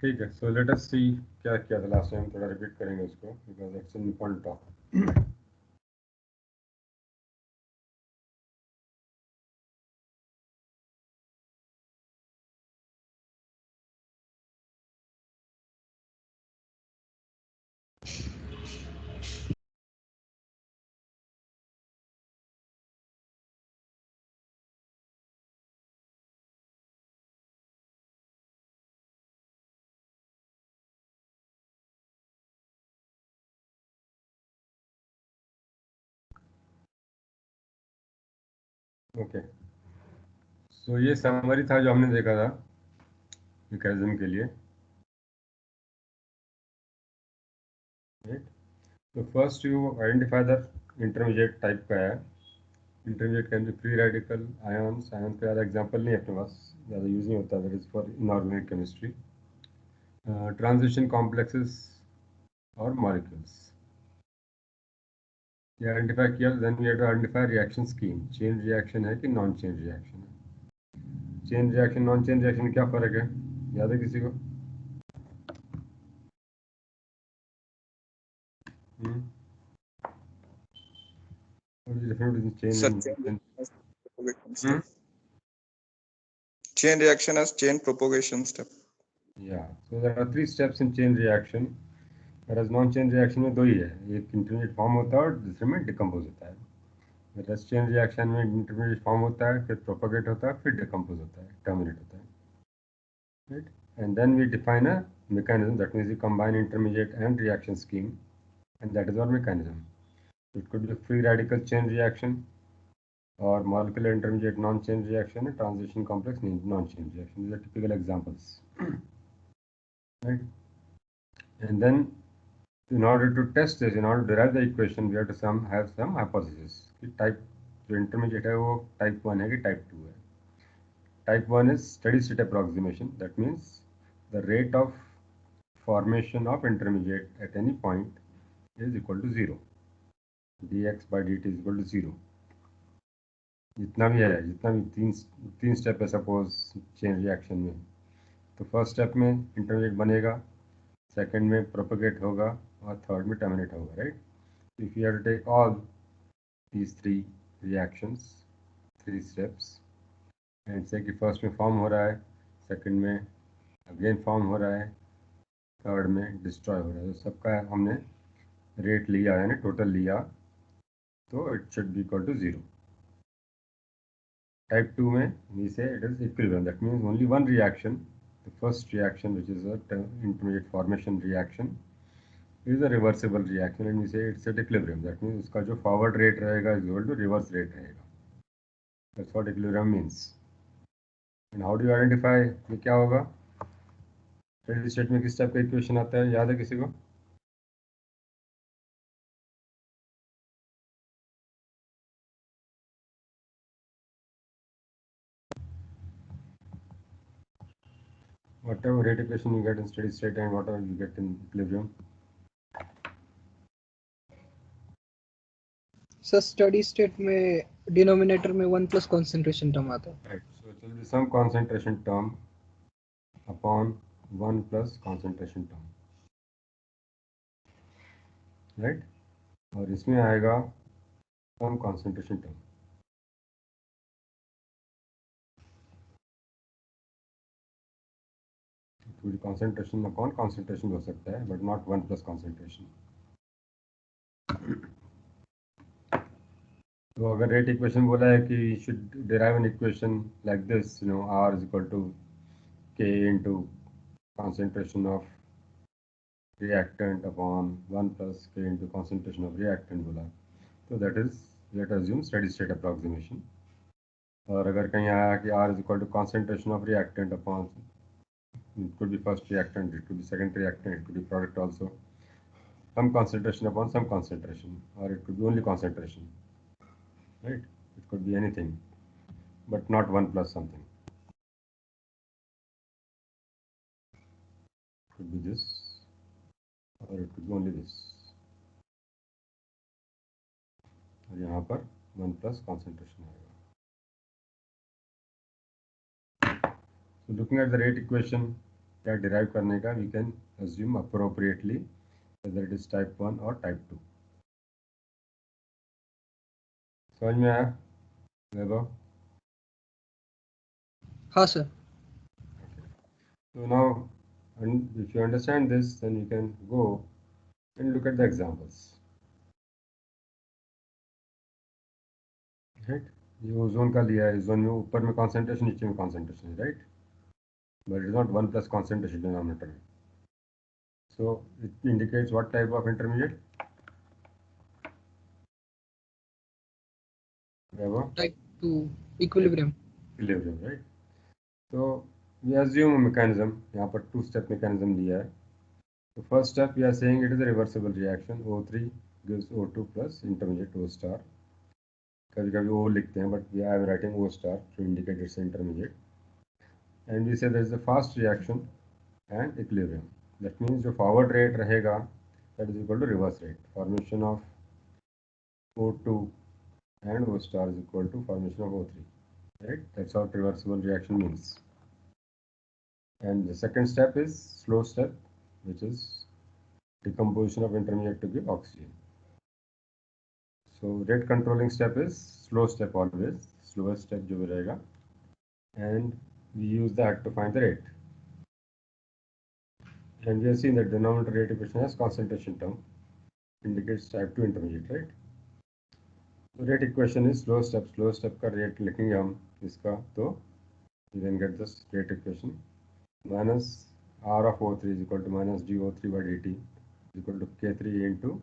ठीक है, so let us सी क्या किया था लास्ट टाइम, थोड़ा रिपीट करेंगे उसको because it's an important topic. Okay, so ये समरी था जो हमने देखा था मैकेनिज्म के लिए। तो first you identify the intermediate type का है। Intermediate can be free radical, ions. Ions का ज़्यादा एग्जाम्पल नहीं है अपने पास, ज़्यादा यूज नहीं होता, that is for inorganic chemistry. Transition complexes और मॉलिक्यूल्स ये आइडेंटिफाई किया। Then we have to identify reaction scheme, chain reaction है कि नॉन चेन रिएक्शन है। Chain reaction non chain reaction में क्या फ़र्क है, याद है किसी को? Hmm? What is the difference between chain Sir, and chain non-chain? propagation Hmm? step. Chain reaction as chain propagation step. Yeah, so there are 3 steps in chain reaction, whereas non-chain reaction में 2 ही है, एक intermediate form होता है और दूसरे में decompose होता है। whereas chain reaction में इंटरमीडिएट फॉर्म होता है, फिर प्रोपेगेट होता है, फिर डिकम्पोज होता है, टर्मिनेट होता है, right? And then we define a mechanism, that means we combine intermediate and reaction scheme, and that is our mechanism. It could be a free radical chain reaction or molecular intermediate non-chain reaction and transition complex non-chain reaction. These are typical examples. Right? And then in order to test this, in order to derive the equation, we have to have some hypothesis कि type जो intermediate है वो type 1 है कि type 2 है. Type 1 is steady state approximation, that means the rate of formation of intermediate at any point is equal to 0. dx by dt is equal to 0. जितना भी है, जितना भी तीन स्टेप है सपोज चेन रिएक्शन में, तो फर्स्ट स्टेप में इंटरमीडिएट बनेगा, सेकंड में प्रोपेगेट होगा और थर्ड में टर्मिनेट होगा, right? If you have to take all these 3 reactions, 3 steps, and से कि फर्स्ट में फॉर्म हो रहा है, सेकंड में अगेन फॉर्म हो रहा है, थर्ड में डिस्ट्रॉय हो रहा है, तो सबका हमने रेट लिया यानी टोटल लिया, तो it should be equal to 0. Type 2 में we say it is equilibrium, that means only one reaction, the first reaction which is a intermediate formation reaction is a reversible reaction and we say it's at equilibrium, that means उसका जो forward rate रहेगा is equal to reverse rate रहेगा. That's what equilibrium means. And how do you identify ये क्या होगा? Steady state में किस type का इक्वेशन आता है, याद है किसी को? Whatever rate equation you get in steady state and whatever you get in equilibrium. Sir steady state में डिनोमिनेटर में 1 प्लस कॉन्सेंट्रेशन टर्म आता है। Right. So it will be some concentration term upon 1 plus concentration term. Right? और इसमें आएगा some concentration term. It will be concentration upon concentration हो सकता है, but not 1 plus concentration. तो अगर रेट इक्वेशन बोला है कि should derive an equation like this, you know, R is equal to K into concentration of reactant upon 1 plus K into concentration of reactant बोला, तो that is, let us assume steady state approximation. और अगर कहीं आया कि R is equal to concentration of reactant upon, it could be first reactant, it could be second reactant, it could be product also, some concentration upon some concentration, or it could be only concentration, right? It could be anything, but not 1 plus something. It could be this, or it could be only this. और यहाँ पर 1 plus concentration आएगा. So looking at the rate equation, क्या derive करने का we can assume appropriately whether it is type 1 or type 2. समझ में आया वैभव? हाँ sir. So now, and if you understand this, then you can go and look at the examples. Right? ये ozone का लिया है. ओजोन में ऊपर में कॉन्सेंट्रेशन, नीचे में concentration, right? But it is not 1 plus concentration denominator में. So it indicates what type of intermediate? Whatever. Type 2 equilibrium. Equilibrium, right? So we assume a mechanism. यहाँ पर 2-step mechanism दिया है. So first step we are saying it is a reversible reaction. O3 gives O2 plus intermediate O star. कभी-कभी O लिखते हैं, but we are writing O star to indicate it's intermediate. And we say there is a fast reaction and equilibrium. That means जो forward rate रहेगा, that is equal to reverse rate. Formation of O2 and O star is equal to formation of O3. Right? That's what reversible reaction means. And the second step is slow step, which is decomposition of intermediate to give oxygen. So rate controlling step is slow step always, slowest step जो भी रहेगा, and we use that to find the rate. And we have seen that denominator rate equation has concentration term, indicates type 2 intermediate, right? So rate equation is slow step का rate लिखेंगे हम इसका, तो you can get this rate equation minus R of O3 is equal to minus dO3 by dt is equal to K3 into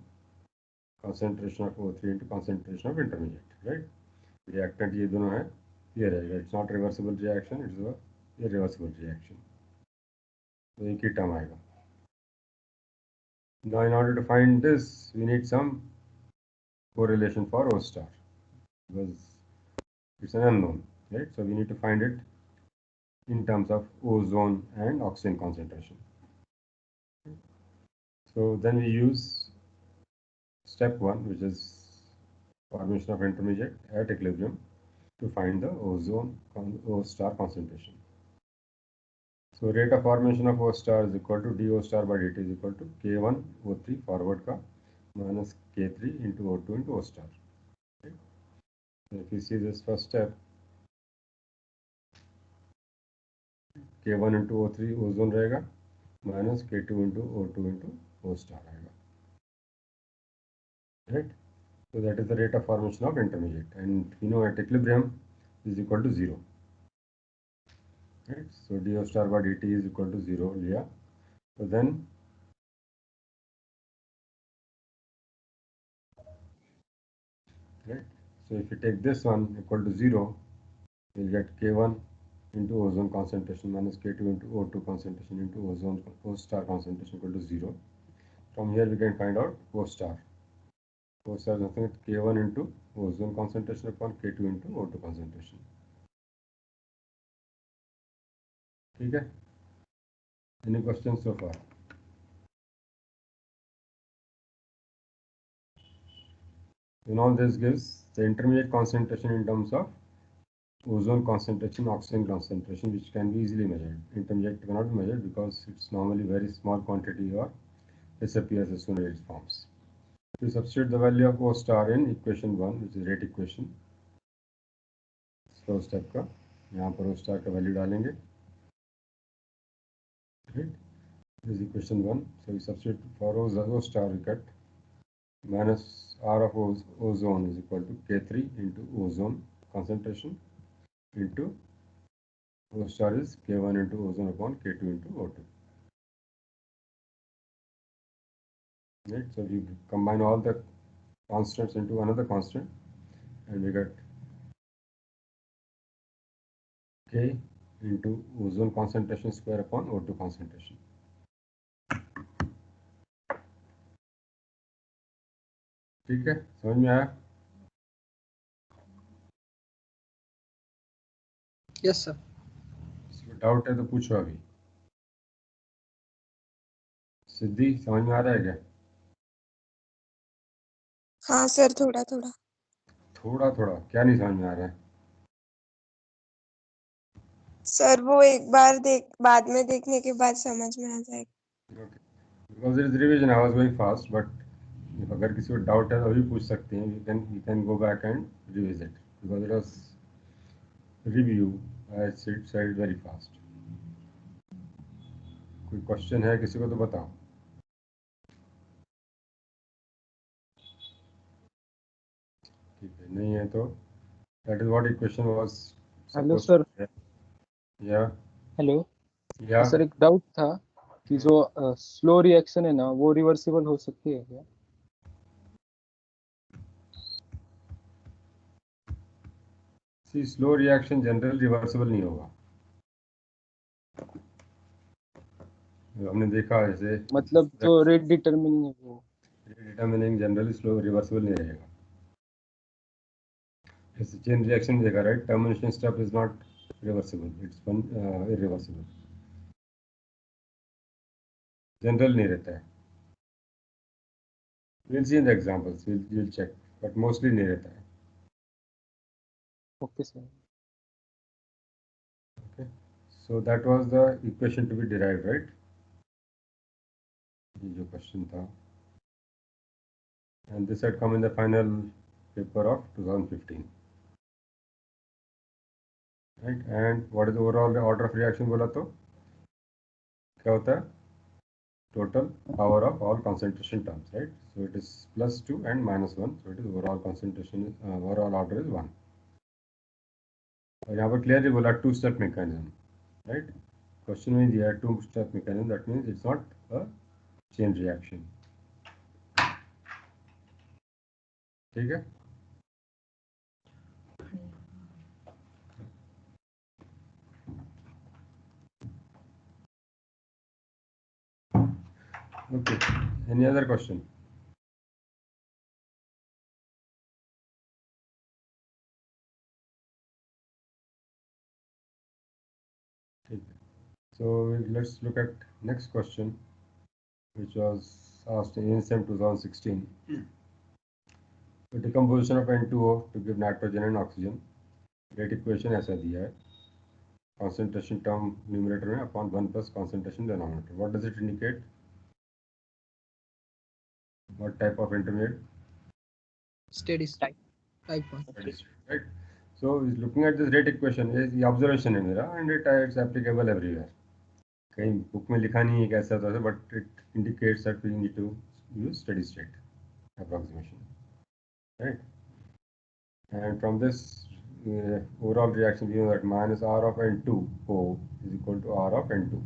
concentration of O3 into concentration of intermediate, right? Reactant ये दोनों है, ये रहेगा. It's not reversible reaction, it's a irreversible reaction. तो एक ही term आएगा. Now in order to find this, we need some correlation for O star because it's an unknown, right? So we need to find it in terms of ozone and oxygen concentration. So then we use step 1, which is formation of intermediate at equilibrium, to find the ozone O star concentration. So rate of formation of O star is equal to dO star by dt is equal to K1 O3 forward का minus K3 into O2 into O star. Okay. So if you see this first step, K1 into O3 ozone रहेगा minus K2 into O2 into O star आएगा, right? So that is the rate of formation of intermediate, and we know at equilibrium is equal to 0, right? So dO star by dt is equal to 0 लिया. So then right, so if you take this one equal to 0, you'll get K1 into ozone concentration minus K2 into O2 concentration into ozone O star concentration equal to 0. From here we can find out O star. O star is nothing but K1 into ozone concentration upon K2 into O2 concentration. ठीक है? Any questions so far? And all this gives the intermediate concentration in terms of ozone concentration, oxygen concentration, which can be easily measured. Intermediate cannot be measured because it's normally very small quantity or disappears as soon as it forms. To substitute the value of O star in equation 1, which is rate equation, slow step का, यहाँ पर O star का value डालेंगे, right? This is equation 1. So we substitute for O star we get minus R of ozone is equal to K3 into ozone concentration into O star is K1 into ozone upon K2 into O2. Right? So we combine all the constants into another constant and we get K into ozone concentration square upon O2 concentration. ठीक है, समझ में आया? Yes sir. इसमें doubt है तो पूछो अभी. सिद्धि समझ में आ रहा है क्या? हाँ सर, थोड़ा थोड़ा. थोड़ा थोड़ा क्या नहीं समझ में आ रहा है? सर वो एक बार बाद में देखने के बाद समझ में आ जाएगा। Okay. Because it is revision, I was going fast, but if अगर किसी को डाउट है तो अभी पूछ सकते हैं. You can go back and revisit because it was review. I said very fast. कोई क्वेश्चन है किसी को तो बताओ. ठीक है, नहीं है तो that is what equation was hello supposed sir. to be. Yeah. Hello. Yeah. Sir एक डाउट था कि जो स्लो रिएक्शन है ना वो रिवर्सिबल हो सकती है क्या? See, slow reaction generally reversible नहीं होगा. हमने देखा जैसे मतलब जो रेट डिटरमिनिंग है वो डिटरमिनिंग जनरली स्लो रिवर्सिबल नहीं रहेगा. जैसे चेन रिएक्शन देखा, right, termination step is not reversible, it's irreversible, general नहीं रहता है. Will see in the examples, will check, but mostly नहीं रहता है. Okay sir. Okay, so that was the equation to be derived, right. ये जो question था, and this had come in the final paper of 2015, right. And what is overall order of reaction बोला तो क्या होता है? Total power of all concentration terms, right? So it is +2 and -1. So it is overall concentration, overall order is 1. और यहाँ पर clearly बोला two-step mechanism, right? Question में दिया है two-step mechanism. That means it's not a chain reaction. ठीक है? Okay. Any other question? So let's look at next question, which was asked in SEM 2016. The decomposition of N2O to give nitrogen and oxygen. Rate equation ऐसा दिया है. Concentration term numerator में upon 1 plus concentration denominator. What does it indicate? What type of intermediate? Steady state. Type 1. Steady state, right? So is looking at this rate equation, ये observation है मेरा, and it's applicable everywhere. कहीं book में लिखा नहीं है कैसा था, but it indicates that we need to use steady state approximation, right? And from this overall reaction, we know that minus R of N2O is equal to R of N2,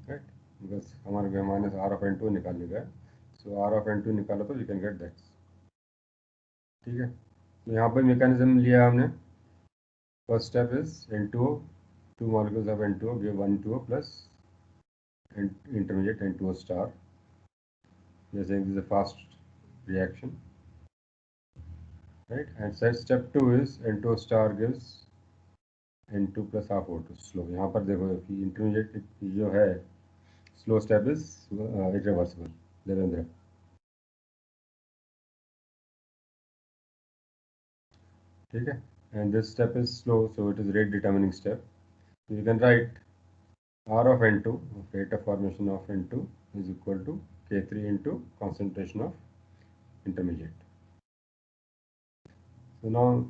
right? Because हमारे को minus R of N2 निकालने का है, so R of N2 निकालो तो we can get that. ठीक है, तो यहाँ पर मैकेनिज्म लिया हमने. First step is N2O, 2 molecules of N2O give 1,2O plus intermediate N2O star. We are saying this is a fast reaction, right? And step 2 is N2O star gives N2 plus half O2 slow. यहाँ पर देखो कि intermediate जो है slow step is irreversible. Devendra, ठीक है. And this step is slow, so it is rate determining step. So you can write R of N2, rate of formation of N2 is equal to K3 into concentration of intermediate. So now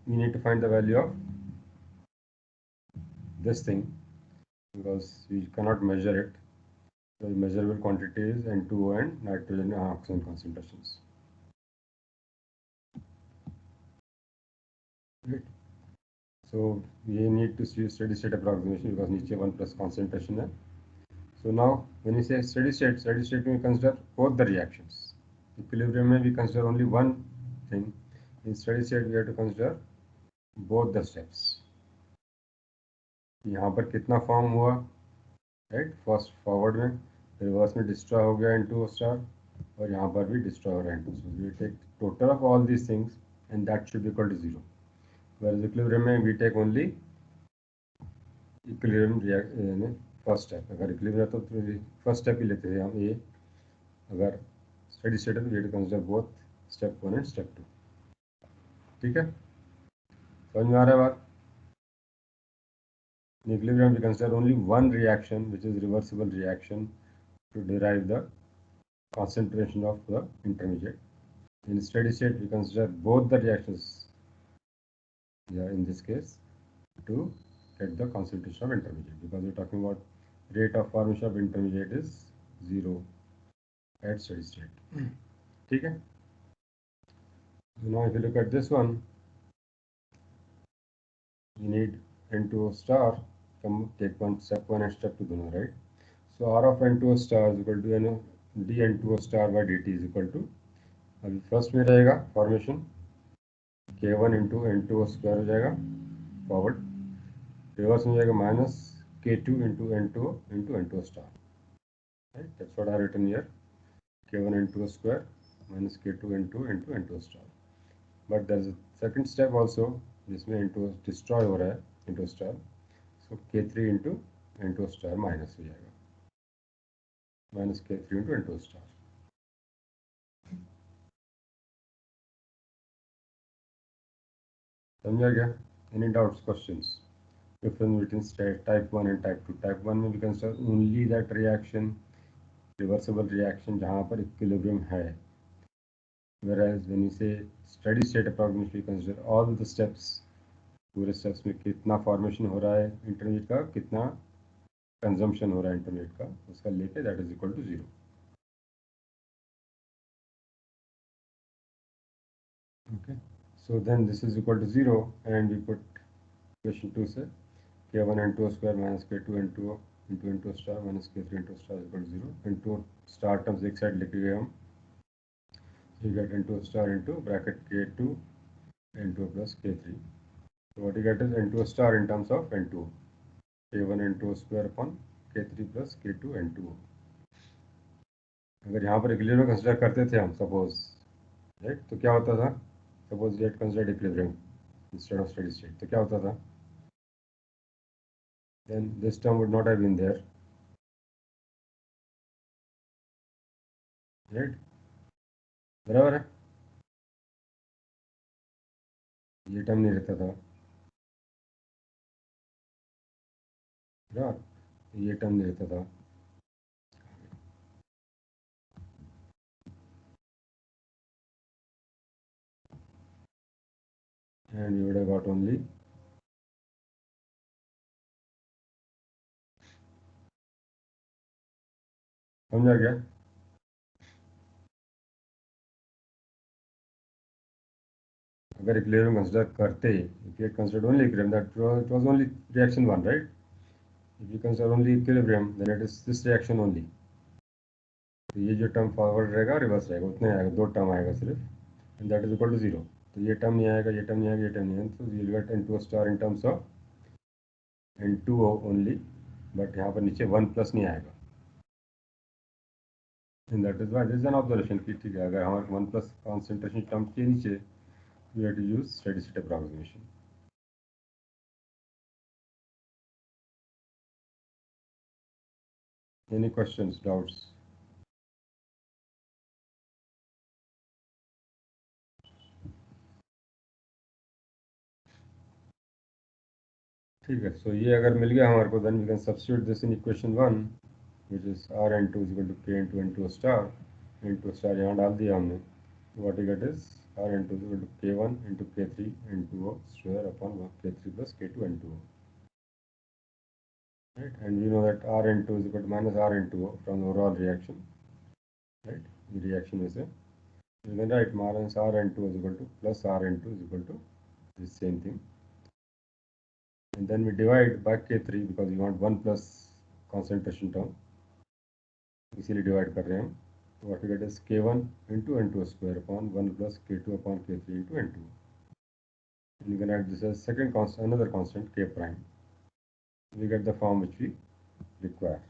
we need to find the value of this thing because we cannot measure it. So the measurable quantity is N2O and nitrogen and oxygen concentrations. Right. So we need to use steady state approximation because नीचे 1 plus concentration है. So now when you say steady state we consider both the reactions. Equilibrium में we consider only one thing. In steady state we have to consider both the steps. यहाँ पर कितना form हुआ, right? First forward में, reverse में destroy हो गया N2O star, और यहाँ पर भी डिस्ट्रॉय हो रहा है N2O. So we take total of all these things and that should be equal to 0. Whereas equilibrium में we take only equilibrium first step. अगर इक्विलिब्रियम तो फर्स्ट स्टेप ही लेते थे हम ये. अगर स्टेडी स्टेट है तो we have to consider both step 1 and step 2. ठीक है, समझ में आ रहा है बात? In equilibrium, we consider only one reaction, which is reversible reaction, to derive the concentration of the intermediate. In steady state, we consider both the reactions, in this case, to get the concentration of intermediate, because we're talking about rate of formation of intermediate is 0 at steady state. Okay. So now if you look at this one, you need N2O star, take step 1 and step 2 दोनों, right? So R of N2O star is equal to dN2O star by dt is equal to, अभी first में रहेगा formation K1 into N2O square हो जाएगा forward, reverse में जाएगा minus K2 into N2O star, right? That's what I written here, K1 N2O square minus K2 N2O star. But there's a second step also, जिसमें N2O destroy हो रहा है, N2O star, so K3 into N2O star minus हो जाएगा, minus K3 into N2O star. समझा गया? Any doubts, questions? Difference between type 1 and type 2. Type 1 में we consider only that reaction, reversible reaction, जहाँ पर equilibrium है. Whereas when you say steady state approximation, we consider all the steps, पूरे steps में कितना formation हो रहा है intermediate का, कितना consumption हो रहा है intermediate का, उसका लेके that is equal to 0. Okay. So then this is equal to 0, and we put equation 2 से K1 N2O square minus K2 N2O into N2O star minus K3 N2O star is equal to 0. N2O star terms एक side लिखे गए हम, so you get N2O star into bracket K2 N2O plus K3. So what you get is N2O star in terms of N2O, K1 N2O square upon K3 plus K2 N2O. अगर यहाँ पर equilibrium consider करते थे हम, suppose, right, तो क्या होता था? Suppose we had considered equilibrium instead of steady state, तो क्या होता था? Then this term would not have been there, right? बराबर है, ये टर्म नहीं रहता था, ये टर्म नहीं रहता था. And you would have got only समझा गया? अगर इक्विलिब्रियम कंसिडर करते, if you had considered only equilibrium, that it was only reaction 1, right? If you consider only equilibrium, then it is this reaction only. तो ये जो term forward रहेगा reverse रहेगा, उतना ही आएगा, दो टर्म आएगा सिर्फ, and that is equal to 0. तो ये टर्म नहीं आएगा, ये टर्म नहीं आएगा, ये टर्म नहीं आएगा, तो you get N2O star in terms of N2O only, but यहाँ पर नीचे 1 प्लस नहीं आएगा. And that is why this is an observation कि ठीक है, अगर हमारे 1 प्लस कॉन्सेंट्रेशन टर्म के नीचे, we have to use steady state approximation. Any questions, doubts? ठीक है, so ये अगर मिल गया हमारे को, then we can substitute this in equation 1, which is Rn2 is equal to K into N2O star. N2O star यहाँ डाल दिया हमने, so what you get is Rn2 is equal to K1 into K3 N2O square upon K3 plus K2 N2O. Right, and we know that Rn2 is equal to minus Rn2O from the overall reaction, right? The reaction is a, you can write minus Rn2 is equal to plus Rn2 is equal to the same thing, and then we divide by K3 because we want 1 plus concentration term, इसीलिए divide कर रहे हैं हम. So what we get is K1 into N2O square upon 1 plus K2 upon K3 into N2O, and you can add this as second constant, another constant K prime. We get the form which we require.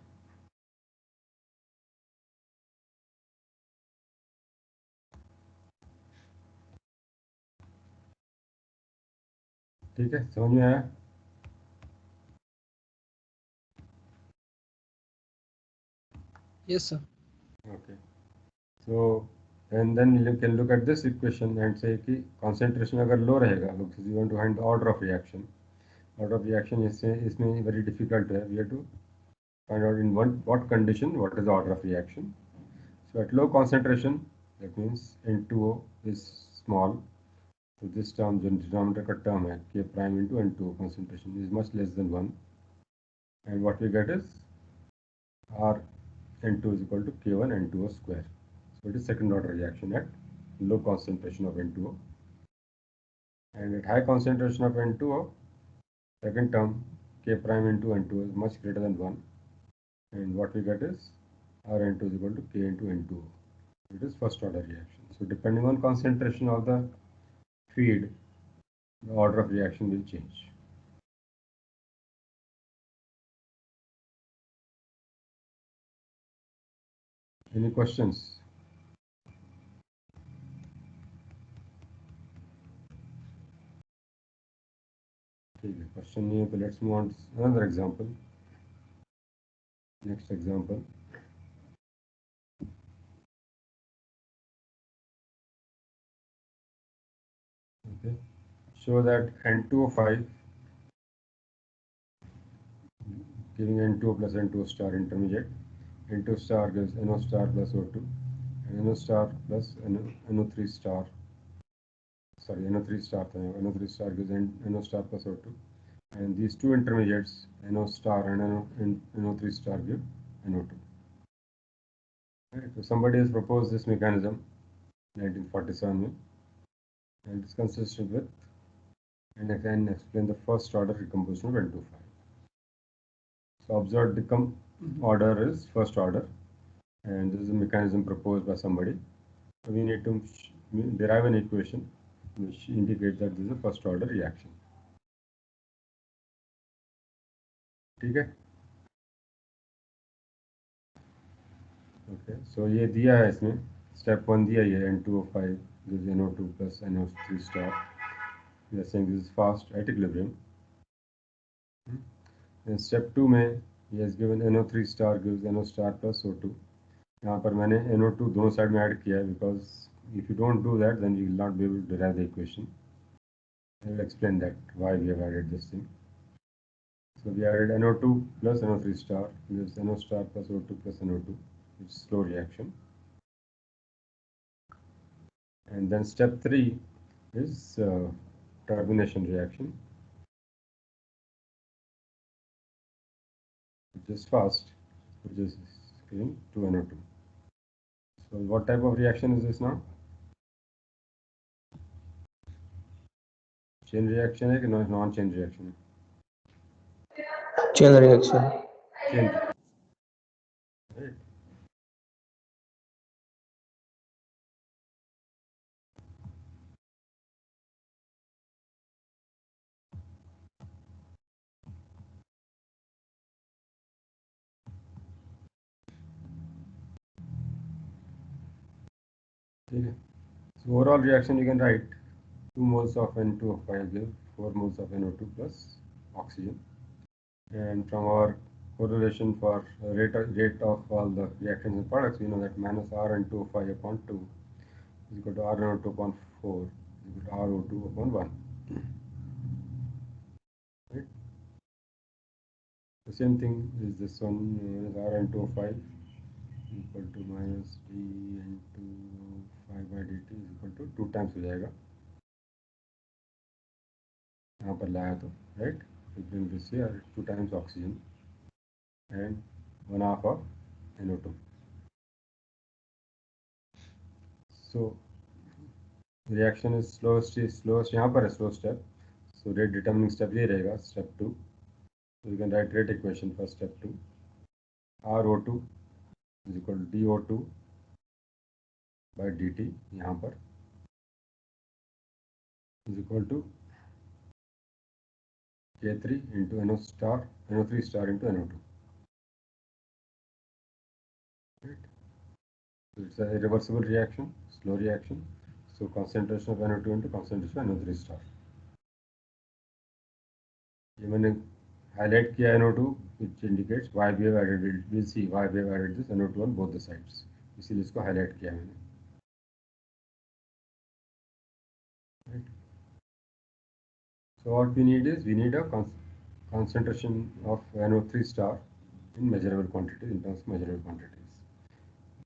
ठीक है, समझ में आया? Yes, sir. Okay. So and then you can look at this equation and say कि concentration अगर low रहेगा, because you want to find the order of reaction, Order of reaction इसमें very difficult है. We have to find out in what condition what is the order of reaction. So at low concentration, that means N2O is small. So this term, जो denominator का term है, K prime into N2O concentration is much less than 1. And what we get is R N2 is equal to K1 N2O square. So it is second order reaction at low concentration of N2O. And at high concentration of N2O, second term K prime into N2O is much greater than 1. And what we get is Rn2 is equal to K into N2O. It is first order reaction. So depending on concentration of the feed, the order of reaction will change. Any questions? Okay, question नहीं है तो let's move on to another example. Next example. Okay, show that N2O5 giving N2O plus N2O star intermediate. N2 star gives NO star plus O2 and NO star plus NO3 star. Sorry, NO3 star. NO3 star gives NO star plus O2. And these two intermediates, NO star and NO3 star, give NO2. Right. So somebody has proposed this mechanism in 1947, and it's consistent with, and I can explain the first order decomposition of N25. So observed order is first order, and this is a mechanism proposed by somebody. So we need to derive an equation which indicates that this is a first order reaction. ठीक है? Okay, so ये दिया है इसमें step 1 दिया है N2O5 gives NO2 plus NO3 star. We are saying this is fast at equilibrium. And step 2 में he has given NO3 star gives NO star plus O2. यहाँ पर मैंने NO2 दोनों साइड में ऐड किया है because if you don't do that then you will not be able to derive the equation. I will explain that why we have added this thing. So we added NO2 plus NO3 star gives NO star plus O2 plus NO2, which is slow reaction. And then step 3 is termination reaction, which is fast, which is giving 2NO2. So what type of reaction is this now? Chain reaction है कि non-chain reaction है? Chain reaction. Chain. Right. ठीक है. So overall reaction you can write 2 moles of N2O5 give 4 moles of NO2 plus oxygen. And from our correlation for rate of all the reactions and products, we know that minus Rn2O5 upon 2 is equal to Rno2 upon 4 is equal to RO2 upon 1. Right? The same thing is this one, minus Rn2O5 equal to minus dN2O5 by dt is equal to 2 times हो जाएगा. यहाँ पर लाया तो right. We bring this here 2 times oxygen and 1/2 of NO2. So reaction is slowest यहाँ पर है slow step. So rate determining step ये रहेगा step 2. So you can write rate equation for step 2. RO2 is equal to DO2 by dt यहाँ पर is equal to K3 into NO3 star into NO2. Right? So it's a irreversible reaction, slow reaction. So concentration of NO2 into concentration of NO3 star. ये मैंने highlight किया NO2, which indicates why we have added. We'll see why we have added this NO2 on both the sides. इसीलिए इसको highlight किया मैंने. Right. So what we need is we need a concentration of NO3 star in measurable quantities, in terms of measurable quantities,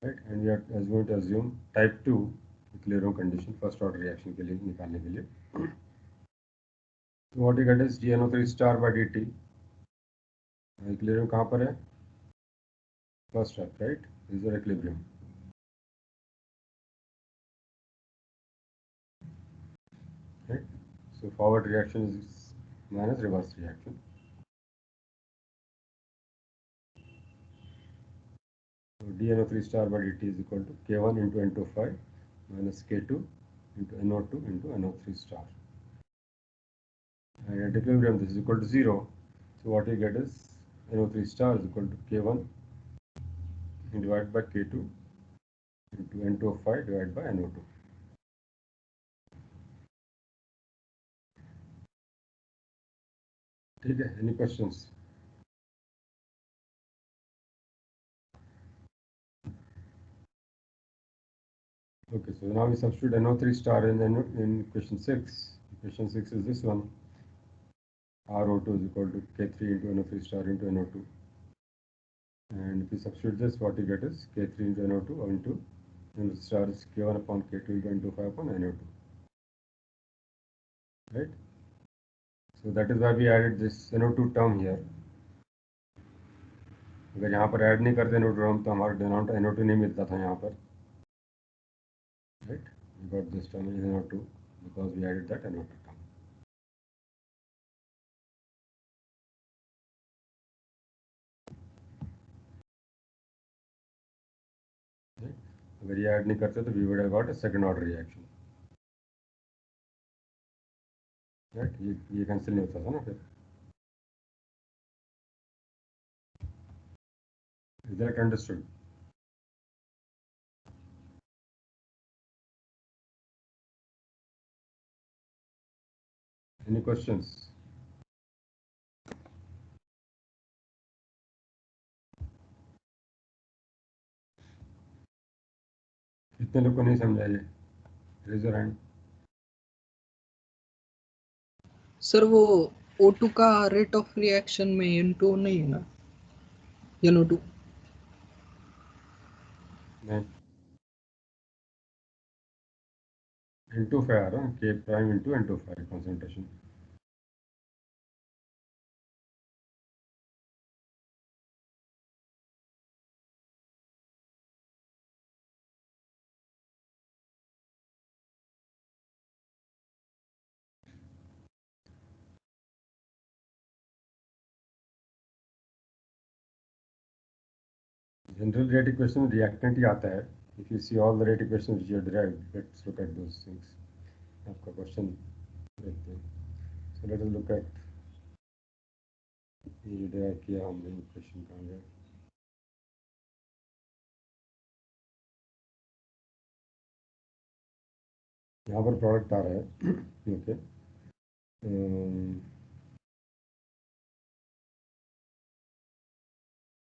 right? And we are going to assume type 2 equilibrium condition first order reaction के लिए निकालने के लिए. So what you get is dNO3 star by dt. Equilibrium कहाँ पर है? First step, right? This is your equilibrium. Right? So forward reaction is minus reverse reaction. So dNO3 star by dt is equal to K1 into N25 minus K2 into NO2 into NO3 star. And at equilibrium this is equal to 0. So what you get is NO3 star is equal to K1 divided by K2 into N25 divided by NO2. ठीक है, any questions? Okay, so now we substitute NO3 star in equation 6. Equation 6 is this one. RO2 is equal to K3 into NO3 star into NO2. And if you substitute this, what you get is K3 into NO2 or into NO3 star is K1 upon K2 into N25 upon NO2. Right? So that is why we added this NO2 term here. अगर यहाँ पर add नहीं करते NO2 term तो हमारा denominator NO2 नहीं मिलता था यहाँ पर. Right? We got this term in NO2 because we added that NO2 term. Right? अगर ये ऐड नहीं करते तो we would have got a second order reaction. Right? ये कैंसिल नहीं होता था ना फिर. Is that understood? Any questions? कितने लोग को नहीं समझा ये? Raise your hand. सर वो O2 का रेट ऑफ रिएक्शन में N2 नहीं है ना, NO2? नहीं. N25 आ रहा है, K prime into N25 concentration. General rate equation में reactant ही आता है. If you see all the rate equations which you derived, let's look at those things. आपका question देखते हैं. So let us look at ये derive किया हमने equation कहाँ गया. यहाँ पर product आ रहा है. Okay.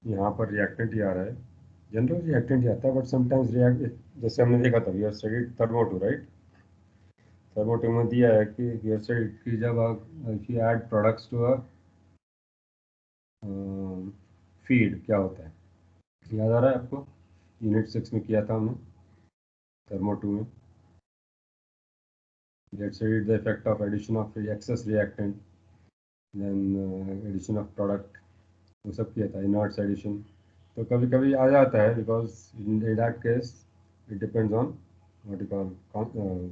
यहाँ पर reactant ही आ रहा है. जनरल रिएक्टेंट ही आता है, बट समटाइम्स रिएक्ट, जैसे हमने देखा था, वी आर स्टडीड थर्मो2, राइट? थर्मो2 में दिया है कि वी आर स्टडीड कि जब आप if you add products to a feed क्या होता है, याद आ रहा है आपको? यूनिट 6 में किया था हमने थर्मो2 में. We are studied the effect of addition of excess reactant, then addition of product, वो सब किया था, इनर्ट्स एडिशन. तो कभी कभी आ जाता है because in that case it depends on what you call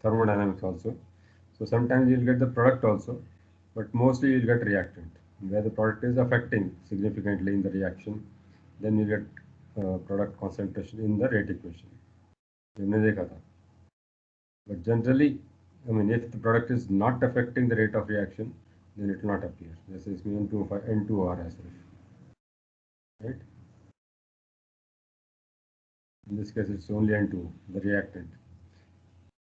thermodynamics also. So sometimes you'll get the product also, but mostly you'll get reactant where the product is affecting significantly in the reaction. Then you get product concentration in the rate equation. हमने देखा था. But generally, I mean, if the product is not affecting the rate of reaction, then it will not appear. जैसे इसमें N2 आ रहा है सिर्फ. Right? In this case, it's only N2, the reactant.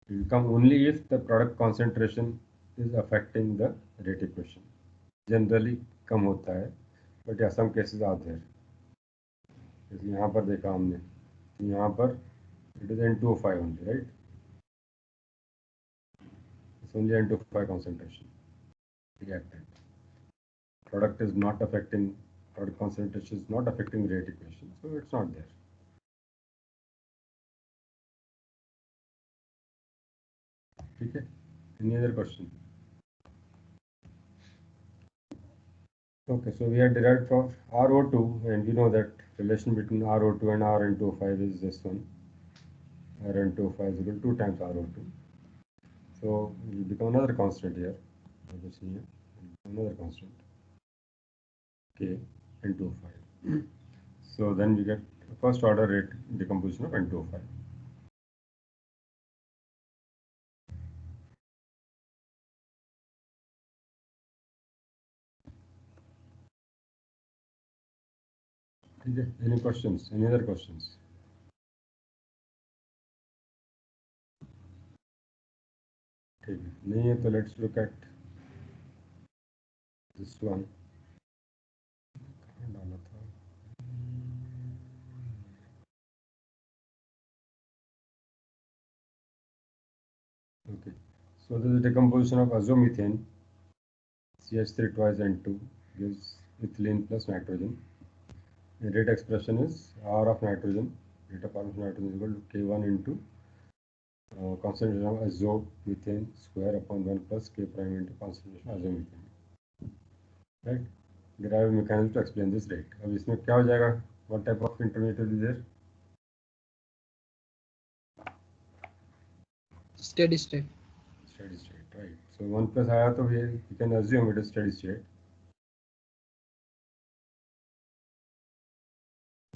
It will come only if the product concentration is affecting the rate equation. Generally कम होता है, but yeah, some cases are there. जैसे यहाँ पर देखा हमने, यहाँ पर it is N2O5 only, right? It's only N2O5 concentration reactant. product is not affecting, product concentration is not affecting rate equation, so it's not there. Okay, any other question? Okay, so we have derived for RO2, and we know that relation between RO2 and Rn2O5 is this one. Rn2O5 is equal to 2 times RO2. So it will become another constant here. Another constant, K N2O5. So then we get first order rate decomposition of N2O5. Okay, any questions? Any other questions? ठीक है, नहीं है तो let's look at this one. कहाँ डाला था? Okay, so this is decomposition of azomethane, CH3 twice N2 gives ethylene plus nitrogen. The rate expression is R of nitrogen, rate of R of nitrogen is equal to K1 into concentration of azomethane square upon 1 plus K prime into concentration of azomethane. Right? Derive mechanism to explain this rate. अब इसमें क्या हो जाएगा? What type of intermediate will be there? Steady state. Steady state, right? So 1 plus आया तो we can assume it is steady state.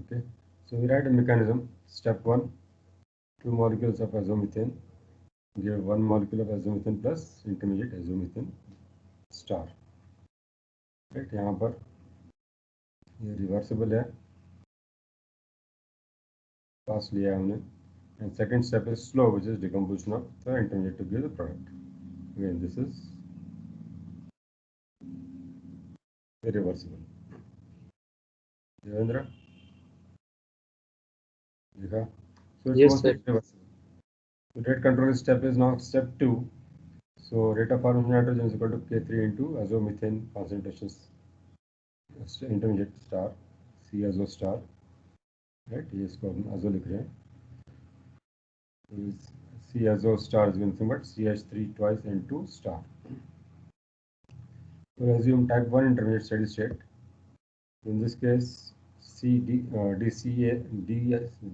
Okay, so we write a mechanism. Step 1, 2 molecules of azomethane give 1 molecule of azomethane plus intermediate azomethane star. Right, यहाँ पर ये reversible है, पास लिया है हमने. And second step is slow, which is decomposition of the intermediate to give the product. Again, this is irreversible. Devendra? Dekha? So it's Yes, mostly sir. irreversible. So rate control step is now step 2. So rate of formation of nitrogen is equal to K3 into azomethane concentrations intermediate star, C azo star. Right, ये इसको हम azo लिख रहे हैं. C azo star is nothing but CH3 twice N2 star. We assume type 1 intermediate steady state. In this case,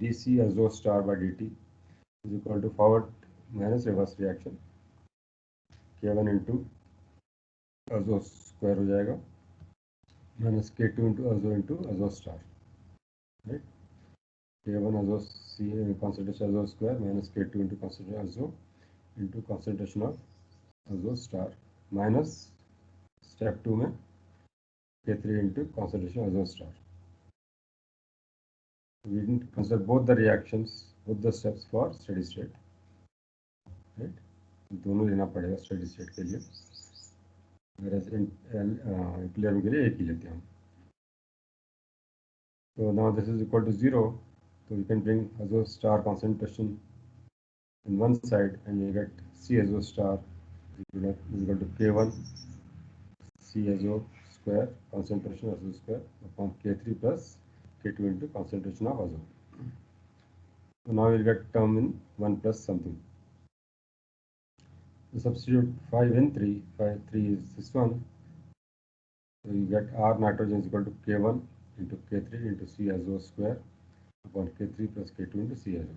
dC azo star by dt is equal to forward minus reverse reaction. K1 into azo square हो जाएगा minus K2 into azo star. Right? K1 azo C concentration azo square minus K2 into concentration azo into concentration of azo star minus step 2 में K3 into concentration azo star. We didn't consider both the reactions, both the steps for steady state. Right? दोनों लेना पड़ेगा steady state के लिए. Whereas equilibrium के लिए एक ही लेते हैं हम. So now this is equal to 0. So we can bring azo star concentration in one side and you get C azo star is equal to K1 C azo square concentration azo square upon K3 plus K2 into concentration of azo. So now we'll get term in 1 plus something. So substitute 5 in 3. 3 is this one. So you get R nitrogen is equal to K1 into K3 into C azo square upon K3 plus K2 into C azo.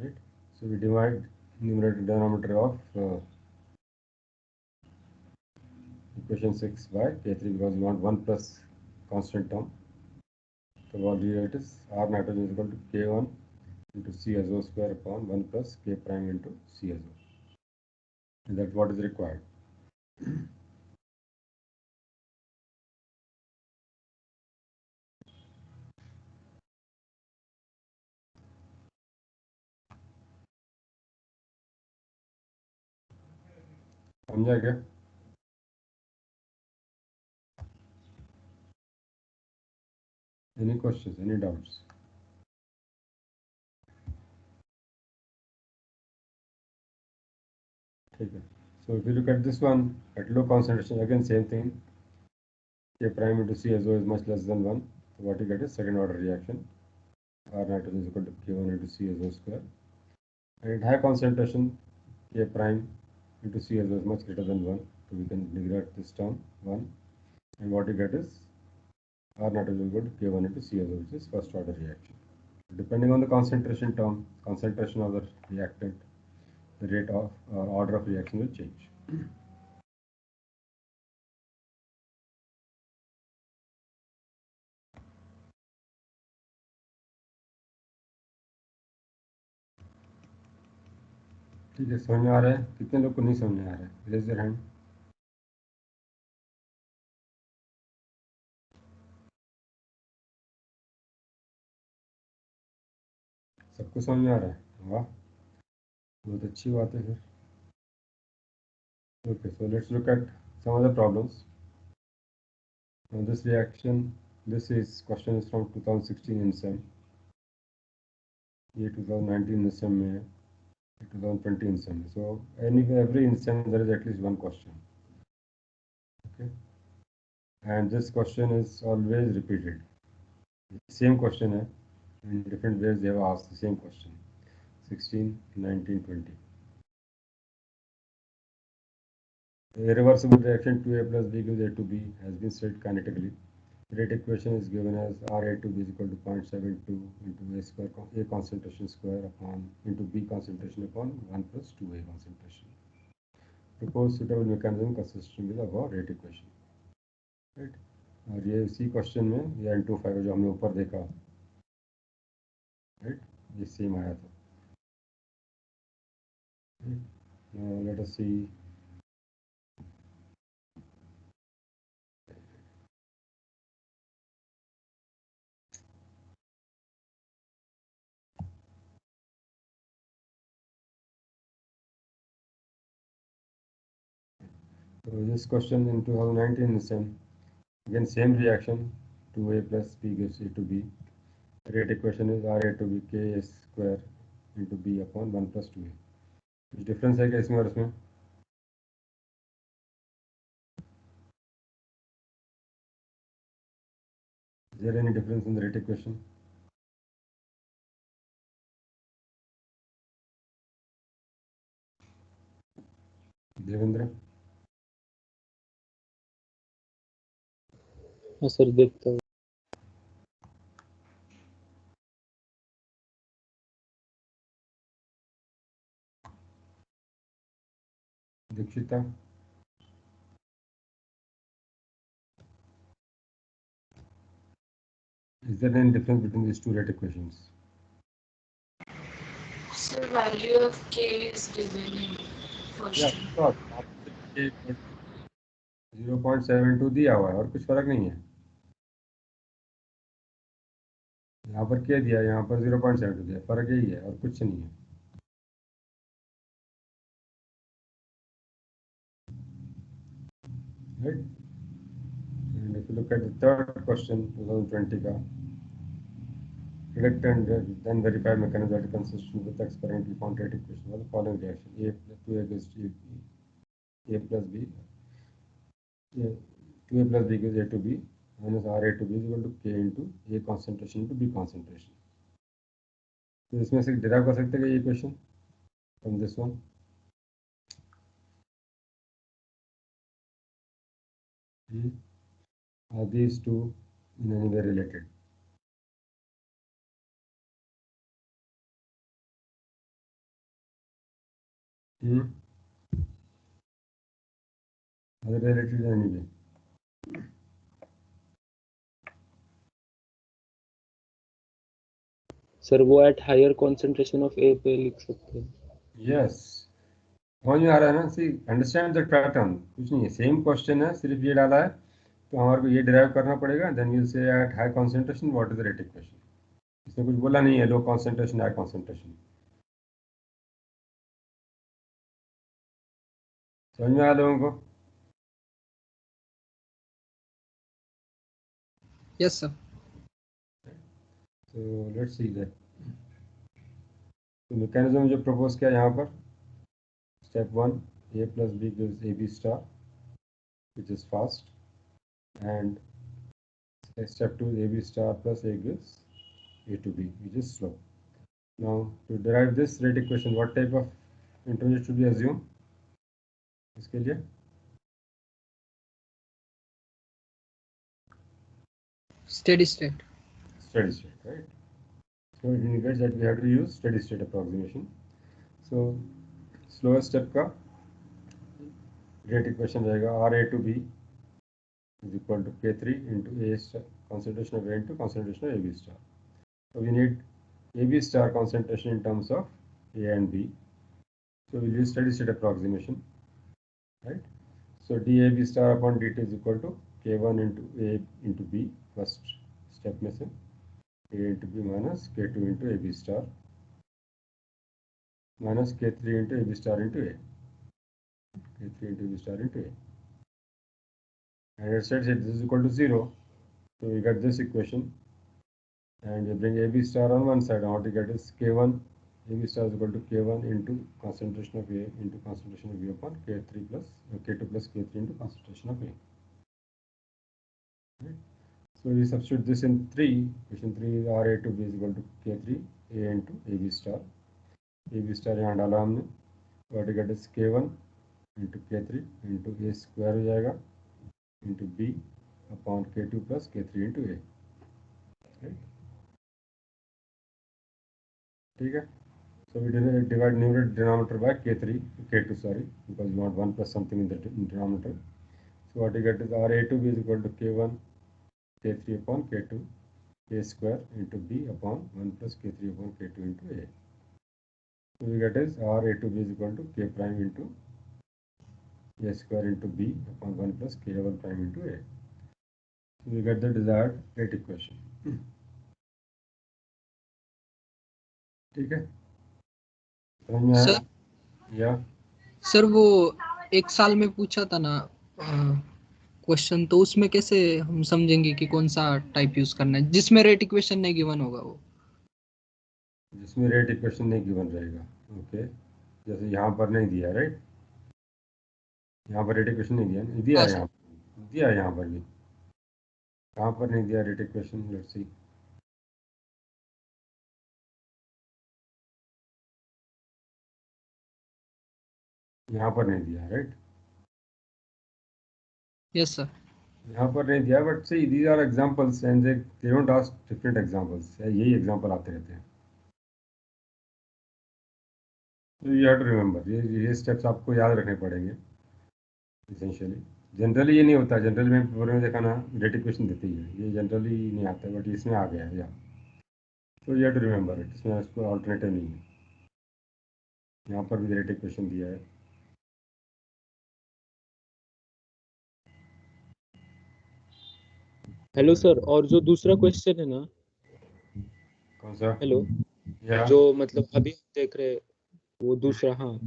Right? So we divide numerator denominator of equation 6 by K3 because we want 1 plus constant term. So what we get is R nitrogen is equal to K1 into C azo square upon 1 plus K prime into C azo. And that's what is required. समझा क्या? Any questions? Any doubts? ठीक है. So if you look at this one, at low concentration, again same thing, K prime into CSO is much less than 1. So what you get is second order reaction. R nitrogen is equal to K1 into CSO square. And at high concentration, K prime into CSO is much greater than 1. So we can neglect this term 1. And what you get is R nitrogen is equal to K1 into CSO, which is first order reaction. Depending on the concentration term, concentration of the reactant, the rate of order of reaction will change. ठीक है, समझ में आ रहा है? कितने लोग को नहीं समझ में आ रहा है? Raise your hand. सबको समझ में आ रहा है? वाह, बहुत अच्छी बात है फिर. Okay, so let's look at some other problems. Now this reaction, this is question is from 2016 in SEM. ये 2019 in SEM में है, 2020 in SEM. So every in SEM there is at least one question. Okay, and this question is always repeated. Same question है. In different ways they have asked the same question. 16, 19, 20. A reversible reaction 2A plus B gives A to B has been said kinetically. The rate equation is given as RA to B is equal to 0.72 into A square, A concentration square upon into B concentration upon 1 plus 2A concentration. Propose suitable mechanism consistent with above rate equation. Right? और ये इसी question में ये N25 जो हमने ऊपर देखा, right, ये सेम आया था. Now let us see. So this question in 2019 is same reaction, 2A plus B gives A to B. Rate equation is RA to B K square into B upon 1 plus 2A. कुछ difference है क्या इसमें और इसमें? Is there any difference in the rate equation? Devendra, हाँ sir, देखता हूँ. दीक्षिता, is there any difference between these two rate equations? So value of K is given in first. Yeah, sure. 0.72 दिया हुआ है और कुछ फर्क नहीं है. यहाँ पर क्या दिया, यहाँ पर 0.72 दिया, फर्क यही है और कुछ नहीं है. Right? And if you look at the third question, 2020 का, predict and then verify mechanism that is consistent with the experimentally found rate equation of the following reaction: A plus 2A gives A plus B, 2A plus B gives A to B minus RA to B is equal to K into A concentration into B concentration. तो इसमें से derive कर सकते हैं ये equation from this one. Are these two in any way related? Are they related in any way? Sir वो at higher concentration of ए पे लिख सकते हैं. Yes. समझ में आ रहा है ना? सी अंडरस्टैंड द पैटर्न. कुछ नहीं है, सेम क्वेश्चन है, सिर्फ ये डाला है, तो हमारे को ये डिराइव करना पड़ेगा. Then will say at high concentration what is the rate equation. इसमें कुछ बोला नहीं है, लो कॉन्सेंट्रेशन हाई कॉन्सेंट्रेशन. समझ में आया लोगों को? Yes, sir. So let's see that. तो मैकेनिज्म जो प्रपोज किया यहाँ पर, step 1, A plus B gives AB star, which is fast, and step 2 AB star plus A gives A to B, which is slow. Now to derive this rate equation, what type of intermediate should we assume? इसके लिए Steady state. steady state, right? So it indicates that we have to use steady state approximation. So slowest step का rate equation रहेगा RA to B is equal to K3 into A star concentration of A into concentration of AB star. So we need AB star concentration in terms of A and B. So we'll use steady state approximation, right? So dAB star upon dt is equal to K1 into A into B, first step में से A into B minus K2 into AB star minus K3 into AB star into A. K3 into AB star into A. And it says this is equal to 0. So we get this equation. And we bring AB star on one side. And what we get is K1. AB star is equal to K1 into concentration of A into concentration of B upon K3 plus K2 plus K3 into concentration of A. Right? So we substitute this in 3. Equation 3 is RA to B is equal to K3 A into AB star. AB star यहाँ डाला हमने. What we get is K1 into K3 into A square हो जाएगा into B upon K2 plus K3 into A. Right? ठीक है. So we divide numerator denominator by K2, sorry, because we want 1 plus something in the denominator. So what we get is RA to B is equal to K1 K3 upon K2 A square into B upon 1 plus K3 upon K2 into A. So we get is RA to B is equal to K prime into A square into B upon 1 plus K1 prime into A. So we get the desired rate equation. ठीक है. Sir या sir वो एक साल में पूछा था ना क्वेश्चन, तो उसमें कैसे हम समझेंगे कि कौन सा टाइप यूज करना है जिसमें रेट इक्वेशन नहीं गिवन होगा? वो जिसमें रेट इक्वेशन नहीं गिवन रहेगा. ओके, जैसे यहाँ पर नहीं दिया, राइट? यहाँ पर रेट इक्वेशन नहीं दिया, दिया है यहाँ पर, दिया है यहाँ पर भी. कहाँ पर नहीं दिया रेट इक्वेशन? Let's see. यहाँ पर नहीं दिया, राइट? Yes sir. यहाँ पर नहीं दिया, but see these are examples and they don't ask different examples. यही एग्जांपल आते रहते हैं. तो यू हैव टू रिमेंबर, ये स्टेप्स आपको याद रखने पड़ेंगे इसेंशियली. जनरली ये नहीं होता. जनरली में पेपर में देखा ना, रेट इक्वेशन देती है, ये जनरली नहीं आता, बट इसमें आ गया है. या तो you have to remember it. इसमें इसको ऑल्टरनेटिव नहीं है. यहाँ पर भी रेट इक्वेशन दिया है. हेलो सर, और जो दूसरा क्वेश्चन है ना, कौन सा? हेलो, या जो मतलब अभी हम देख रहे वो दूसरा, हाँ,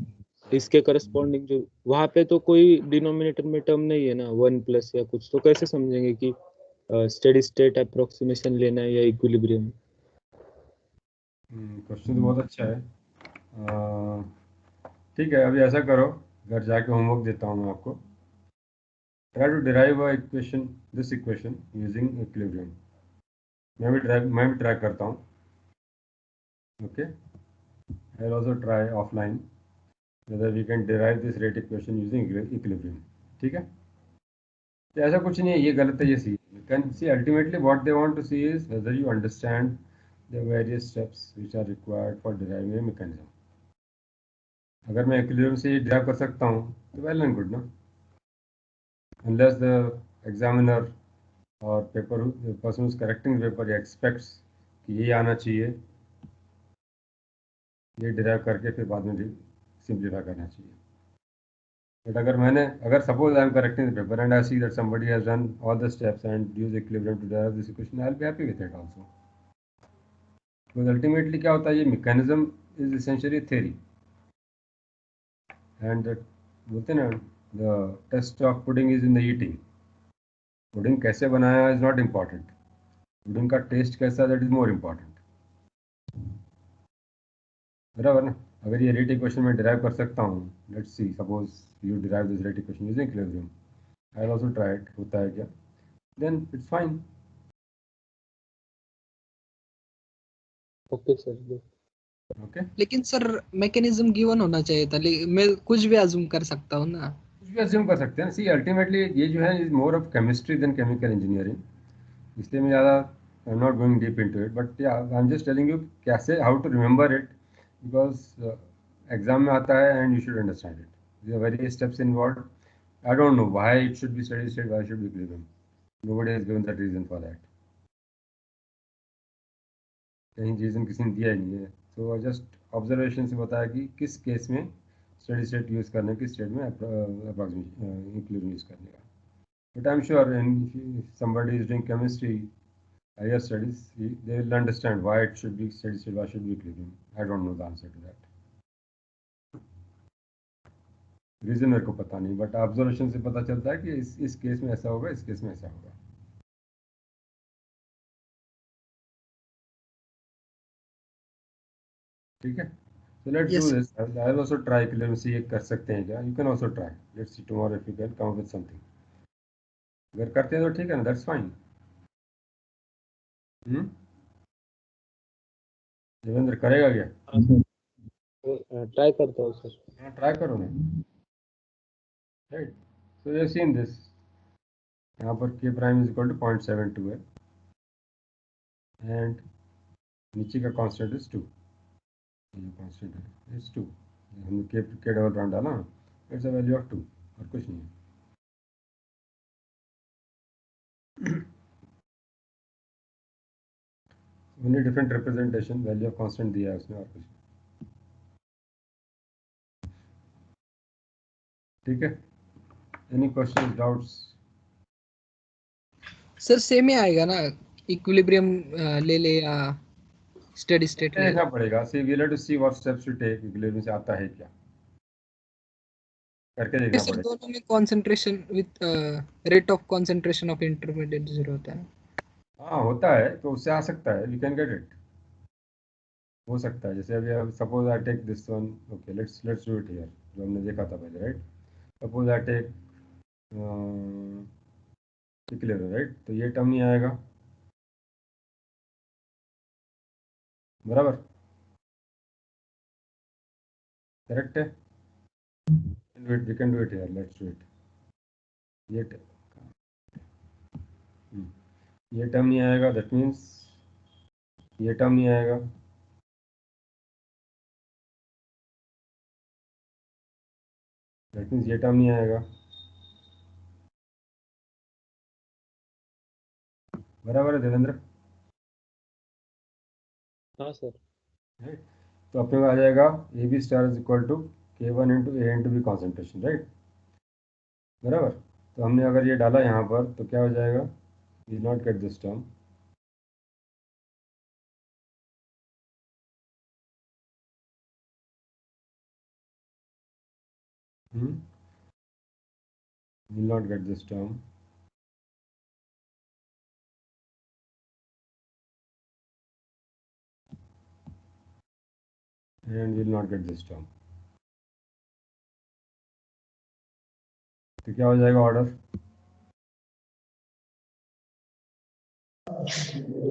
इसके करस्पॉन्डिंग जो वहाँ पे तो कोई डिनोमिनेटर में टर्म नहीं है ना, 1 प्लस या कुछ, तो कैसे समझेंगे कि स्टेडी स्टेट अप्रोक्सीमेशन लेना है या इक्विलिब्रियम? क्वेश्चन तो बहुत अच्छा है. ठीक है, अभी ऐसा करो, घर जाके होमवर्क देता हूँ मैं आपको. Try to derive a equation, this equation using equilibrium. मैं भी ट्राई करता हूँ. Okay, I will also try offline whether we can derive this rate equation using equilibrium. ठीक है. तो ऐसा कुछ नहीं है, ये गलत है, ये सही. You can see ultimately what they want to see is whether you understand the various steps which are required for deriving a mechanism. अगर मैं equilibrium से ये derive कर सकता हूँ तो well and good ना. Unless the examiner or the person who's correcting the paper expects कि ये आना चाहिए, ये derive करके फिर बाद में simplify करना चाहिए. But अगर suppose I am correcting the paper and I see that somebody has done all the steps and use equilibrium to derive this equation, I will be happy with it also. Because ultimately क्या होता है, ये mechanism is essentially theory. And बोलते हैं ना, the test of pudding is in the eating. Pudding कैसे बनाया is not important. Pudding का टेस्ट कैसा, दैट इज मोर इम्पॉर्टेंट. बराबर ना. अगर ये रेट इक्वेशन में डिराइव कर सकता हूँ, let's see suppose you derive this rate equation using equilibrium, I will also try it, होता है क्या, then it's fine. Okay sir. Okay, लेकिन सर मैकेनिज्म गिवन होना चाहिए था, मैं कुछ भी अज्यूम कर सकता हूँ ना. कुछ भी अज्यूम कर सकते हैं. सी अल्टीमेटली ये जो है is more of chemistry than chemical engineering, इसलिए मैं ज़्यादा I am not going deep into it, but या I am just telling you कैसे how to remember it, because exam में आता है and you should understand it. There are various steps involve. I don't know why it should be study state, why should be equilibrium, nobody has given that reason for that. कहीं reason किसी ने दिया ही नहीं है. तो just observation से बताया कि किस केस में स्टडी स्टेट यूज़ करने, किस स्टेट में अप्रॉक्सीमेट इक्विलिब्रियम यूज़ करने का. But I am sure somebody is doing chemistry, higher studies, they will understand why it should be steady state, why should be equilibrium. I don't know the answer to that. Reason मेरे को पता नहीं, but observation से पता चलता है कि इस केस में ऐसा होगा, इस केस में ऐसा होगा. ठीक है, so let's do Yes. this. I will also try equilibrium, see ये कर सकते हैं क्या. You can also try. Let's see tomorrow if you can come up with something. अगर करते हैं तो ठीक है ना, that's fine. देवेंद्र करेगा क्या? हाँ सर, ट्राई करता हूँ सर. हाँ ट्राई करो ना. Right, so you seen this, यहाँ पर k prime is equal to 0.72 है एंड नीचे का कांस्टेंट इज 2. ये कांस्टेंट है इज 2. हमने के डबल प्राइम डाला, इट्स अ वैल्यू ऑफ 2 और कुछ नहीं है. Only different representation, value of constant दिया है उसने और कुछ नहीं. ठीक है, any question doubts? Sir same ही आएगा ना, इक्विलिब्रियम ले ले या स्टेडी स्टेट ले ले. देखना पड़ेगा. See we have to see what steps to take, equilibrium से आता है क्या, करके देखना सर पड़ेगा. दोनों में concentration with rate of concentration of intermediate zero होता है. हाँ होता है, तो उससे आ सकता है, वी कैन गेट इट. हो सकता है, जैसे अभी suppose I take this one, okay let's do it here, जो हमने देखा था पहले, right. Suppose I take equilibrium, right, तो ये टर्म नहीं आएगा, बराबर, करेक्ट है. We can do it here, let's do it. ये ये टर्म नहीं आएगा, दैट मीन्स ये टर्म नहीं आएगा, दैट मीन्स ये टर्म नहीं आएगा, बराबर है देवेंद्र. हाँ सर. राइट, तो अपने को आ जाएगा A B star is equal to K1 into A into B concentration, right, बराबर. तो हमने अगर ये डाला यहाँ पर तो क्या हो जाएगा, we not get this term. will not get this term. And will not get this term. तो क्या हो जाएगा ऑर्डर?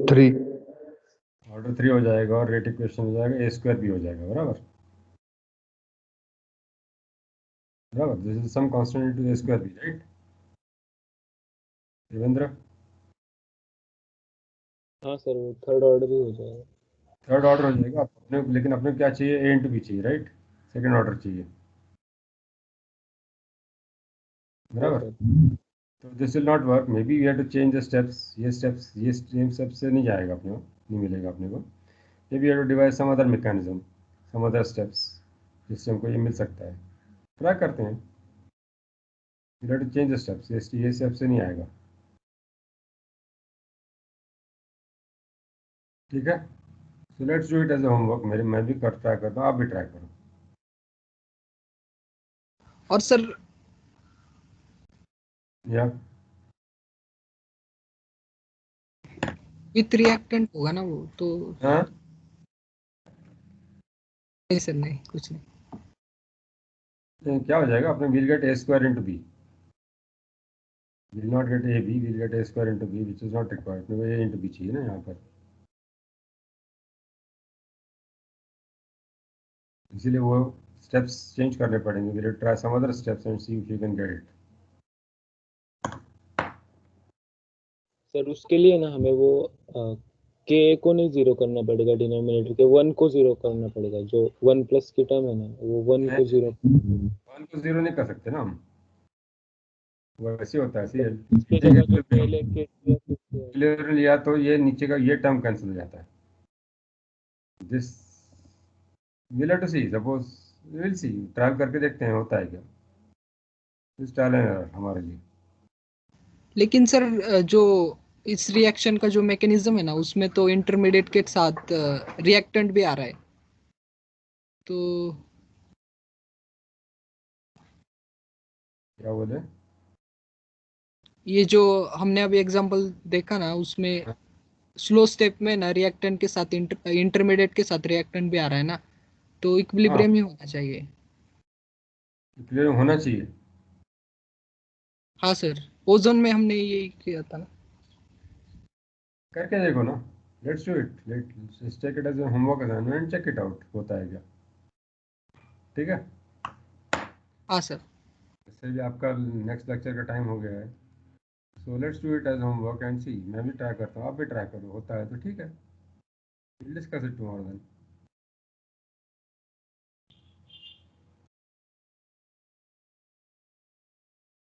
3. ऑर्डर 3 हो जाएगा और रेट इक्वेशन हो जाएगा ए स्क्वायर भी हो जाएगा, बराबर. बराबर, this is some constant into A square भी, राइट देवेंद्र. हाँ सर, वो थर्ड ऑर्डर ही हो जाएगा. थर्ड ऑर्डर हो जाएगा अपने, लेकिन अपने को क्या चाहिए, ए इंटू बी चाहिए, राइट, सेकेंड ऑर्डर चाहिए, बराबर. तो this will not work, maybe we have to change the steps. ये सेम स्टेप से नहीं जाएगा अपने को, नहीं मिलेगा अपने को. Maybe have to devise some other mechanism, some other steps, जिससे हमको ये मिल सकता है. ट्राई करते हैं. We have to change the steps, ये स्टेप से नहीं आएगा. ठीक है, so let's do it as a homework. मैं भी ट्राई करता हूँ, आप भी ट्राई करो. और सर या विथ रिएक्टेंट होगा ना वो तो. हाँ नहीं सर, नहीं कुछ नहीं। तो क्या हो जाएगा अपने will get a square into b, will not get ab, will get a square into b which is not required, अपने को a into b चाहिए ना यहाँ पर, इसीलिए वो स्टेप्स चेंज करने पड़ेंगे. Will try some other steps and see if you can get it. Sir उसके लिए ना हमें वो के को नहीं जीरो करना पड़ेगा, डिनोमिनेटर के 1 को जीरो करना पड़ेगा. जो 1 प्लस की टर्म है ना वो 1 को जीरो. 1 को जीरो नहीं कर सकते ना हम, वो ऐसे होता है. उसके जगह जो पहले के क्लियर लिया तो ये नीचे का ये टर्म कैंसिल हो जाता है. This will have to see, suppose will see, try करके देखते हैं होता है क्या. दिस ट्रायल एंड एरर हमारे लिए. लेकिन सर जो इस रिएक्शन का जो मैकेनिज्म है ना, उसमें तो इंटरमीडिएट के साथ रिएक्टेंट भी आ रहा है, तो क्या बोले? ये जो हमने अभी एग्जांपल देखा ना, उसमें स्लो स्टेप में ना रिएक्टेंट के साथ इंटरमीडिएट के साथ रिएक्टेंट भी आ रहा है ना, तो इक्विलिब्रियम ही होना चाहिए. क्लियर होना चाहिए. हाँ सर, ओजोन में हमने यही किया था ना. करके देखो ना. Let's do it. Let's take it as a homework assignment, check it out होता है क्या. ठीक है. हाँ सर. इससे भी आपका नेक्स्ट लेक्चर का टाइम हो गया है. So let's do it as homework and see. मैं भी ट्राई करता हूँ, आप भी ट्राई करो, होता है तो ठीक है. Will discuss it tomorrow then.